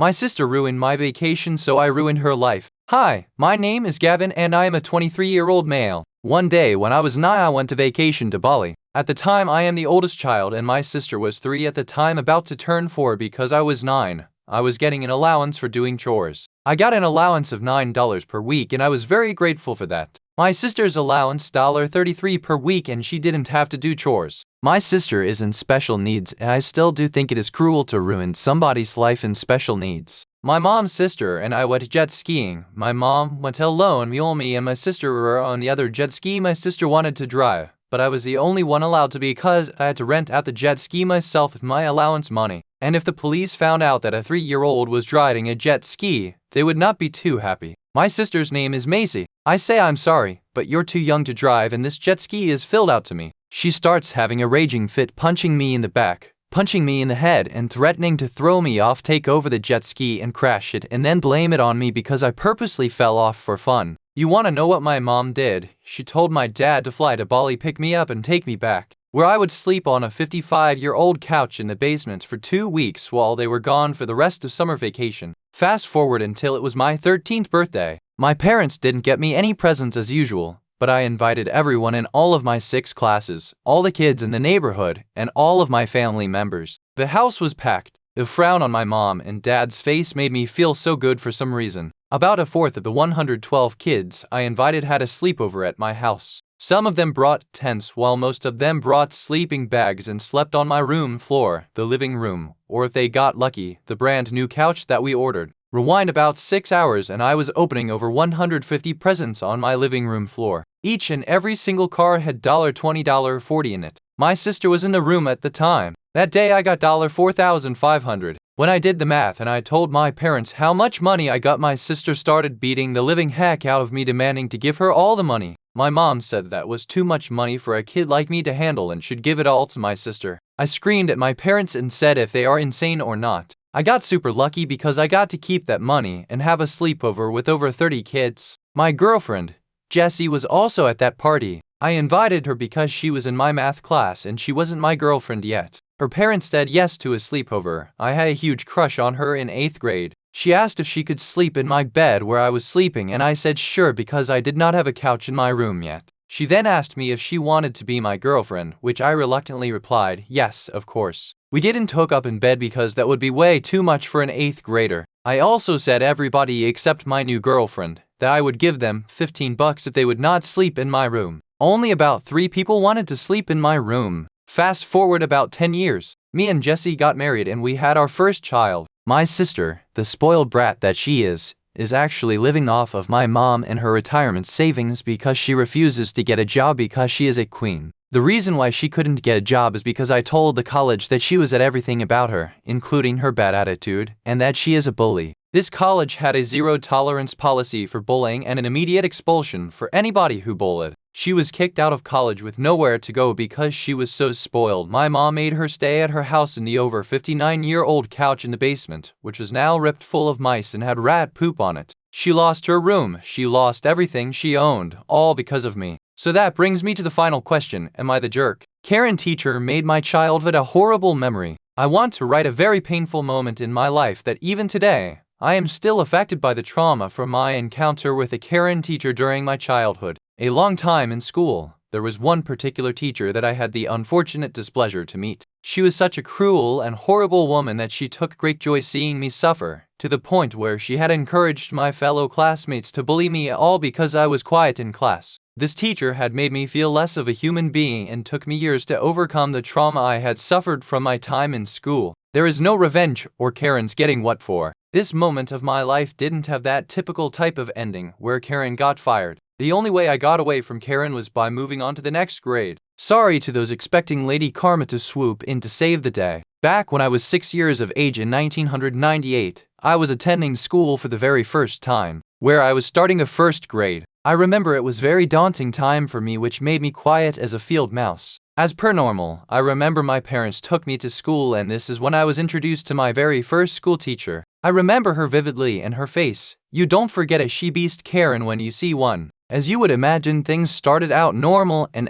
My sister ruined my vacation, so I ruined her life. Hi, my name is Gavin and I am a 23-year-old male. One day when I was 9, I went to vacation to Bali. At the time, I am the oldest child and my sister was 3 at the time, about to turn 4 because I was 9. I was getting an allowance for doing chores. I got an allowance of $9 per week and I was very grateful for that. My sister's allowance $33 per week and she didn't have to do chores. My sister is in special needs and I still do think it is cruel to ruin somebody's life in special needs. My mom's sister and I went jet skiing. My mom went alone, me and my sister were on the other jet ski. My sister wanted to drive, but I was the only one allowed to because I had to rent out the jet ski myself with my allowance money. And if the police found out that a 3-year-old was driving a jet ski, they would not be too happy. My sister's name is Macy. I say I'm sorry, but you're too young to drive and this jet ski is filled out to me. She starts having a raging fit, punching me in the back, punching me in the head and threatening to throw me off, take over the jet ski and crash it and then blame it on me because I purposely fell off for fun. You want to know what my mom did? She told my dad to fly to Bali, pick me up and take me back, where I would sleep on a 55-year-old couch in the basement for 2 weeks while they were gone for the rest of summer vacation. Fast forward until it was my 13th birthday. My parents didn't get me any presents as usual, but I invited everyone in all of my 6 classes, all the kids in the neighborhood, and all of my family members. The house was packed. The frown on my mom and dad's face made me feel so good for some reason. About a fourth of the 112 kids I invited had a sleepover at my house. Some of them brought tents while most of them brought sleeping bags and slept on my room floor, the living room, or if they got lucky, the brand new couch that we ordered. Rewind about 6 hours and I was opening over 150 presents on my living room floor. Each and every single card had $20, $40 in it. My sister was in the room at the time. That day I got $4,500. When I did the math and I told my parents how much money I got, my sister started beating the living heck out of me, demanding to give her all the money. My mom said that was too much money for a kid like me to handle and should give it all to my sister. I screamed at my parents and said if they are insane or not. I got super lucky because I got to keep that money and have a sleepover with over 30 kids. My girlfriend, Jessie, was also at that party. I invited her because she was in my math class and she wasn't my girlfriend yet. Her parents said yes to a sleepover. I had a huge crush on her in 8th grade. She asked if she could sleep in my bed where I was sleeping and I said sure because I did not have a couch in my room yet. She then asked me if she wanted to be my girlfriend, which I reluctantly replied, yes, of course. We didn't hook up in bed because that would be way too much for an 8th grader. I also said everybody except my new girlfriend that I would give them $15 if they would not sleep in my room. Only about 3 people wanted to sleep in my room. Fast forward about 10 years. Me and Jessie got married and we had our first child. My sister, the spoiled brat that she is actually living off of my mom and her retirement savings because she refuses to get a job because she is a queen. The reason why she couldn't get a job is because I told the college that she was at everything about her, including her bad attitude, and that she is a bully. This college had a zero-tolerance policy for bullying and an immediate expulsion for anybody who bullied. She was kicked out of college with nowhere to go because she was so spoiled. My mom made her stay at her house in the over 59-year-old couch in the basement, which was now ripped full of mice and had rat poop on it. She lost her room, she lost everything she owned, all because of me. So that brings me to the final question, am I the jerk? Karen teacher made my childhood a horrible memory. I want to write a very painful moment in my life that even today, I am still affected by the trauma from my encounter with a Karen teacher during my childhood. A long time in school, there was one particular teacher that I had the unfortunate displeasure to meet. She was such a cruel and horrible woman that she took great joy seeing me suffer, to the point where she had encouraged my fellow classmates to bully me all because I was quiet in class. This teacher had made me feel less of a human being and took me years to overcome the trauma I had suffered from my time in school. There is no revenge or Karen's getting what for. This moment of my life didn't have that typical type of ending where Karen got fired. The only way I got away from Karen was by moving on to the next grade. Sorry to those expecting Lady Karma to swoop in to save the day. Back when I was 6 years of age in 1998, I was attending school for the very first time, where I was starting the 1st grade. I remember it was very daunting time for me, which made me quiet as a field mouse. As per normal, I remember my parents took me to school and this is when I was introduced to my very first school teacher. I remember her vividly and her face. You don't forget a she-beast Karen when you see one. As you would imagine, things started out normal and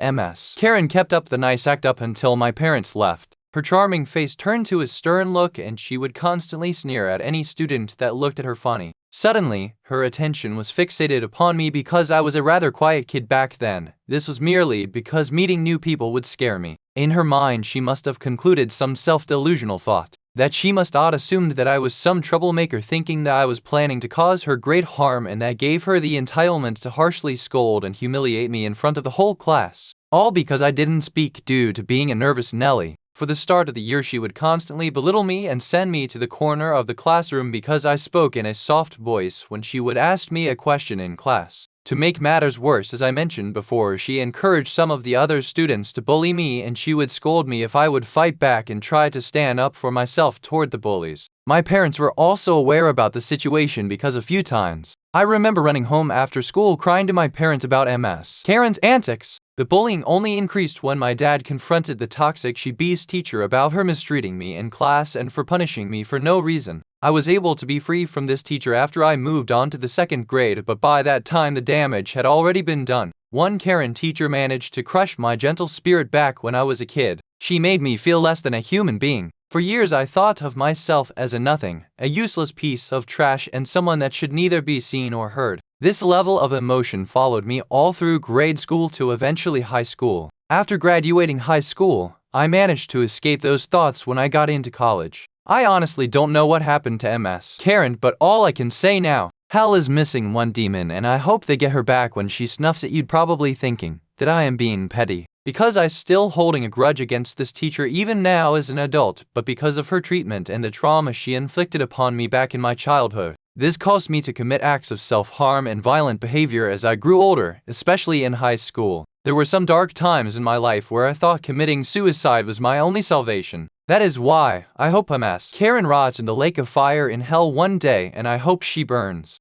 Karen kept up the nice act up until my parents left. Her charming face turned to a stern look and she would constantly sneer at any student that looked at her funny. Suddenly, her attention was fixated upon me because I was a rather quiet kid back then. This was merely because meeting new people would scare me. In her mind, she must have concluded some self-delusional thought that she must have assumed that I was some troublemaker, thinking that I was planning to cause her great harm, and that gave her the entitlement to harshly scold and humiliate me in front of the whole class. All because I didn't speak due to being a nervous Nelly. For the start of the year, she would constantly belittle me and send me to the corner of the classroom because I spoke in a soft voice when she would ask me a question in class. To make matters worse, as I mentioned before, she encouraged some of the other students to bully me, and she would scold me if I would fight back and try to stand up for myself toward the bullies. My parents were also aware about the situation because a few times I remember running home after school crying to my parents about Ms. Karen's antics. The bullying only increased when my dad confronted the toxic she-beast teacher about her mistreating me in class and for punishing me for no reason. I was able to be free from this teacher after I moved on to the 2nd grade, but by that time the damage had already been done. One Karen teacher managed to crush my gentle spirit back when I was a kid. She made me feel less than a human being. For years I thought of myself as a nothing, a useless piece of trash, and someone that should neither be seen or heard. This level of emotion followed me all through grade school to eventually high school. After graduating high school, I managed to escape those thoughts when I got into college. I honestly don't know what happened to Ms. Karen, but all I can say now, hell is missing one demon, and I hope they get her back when she snuffs at you, probably thinking that I am being petty. Because I still holding a grudge against this teacher even now as an adult, but because of her treatment and the trauma she inflicted upon me back in my childhood. This caused me to commit acts of self-harm and violent behavior as I grew older, especially in high school. There were some dark times in my life where I thought committing suicide was my only salvation. That is why I hope Ms. Karen rots in the lake of fire in hell one day, and I hope she burns.